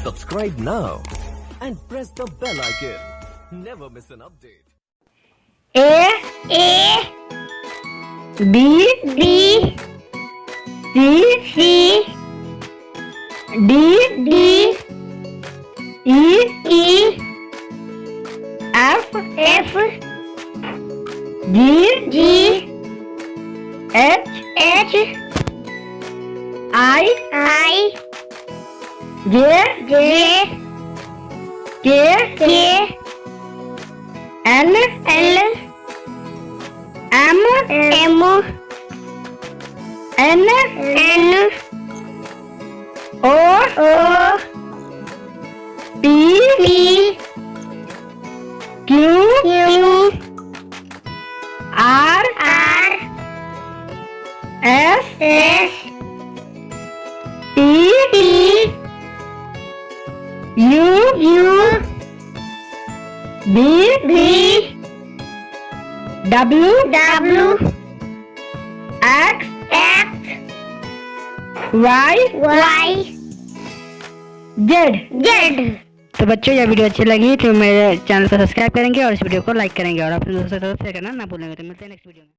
Subscribe now and press the bell icon. Never miss an update. A B C D E F G H I J K L M N O P Q R S T U V W X Y Z। तो बच्चों यह video अच्छी लगी तो मेरे channel को subscribe करेंगे और इस वीडियो को लाइक करेंगे और अपने दोस्तों के साथ शेयर करना ना भूलेंगे। तो मिलते हैं नेक्स्ट वीडियो में।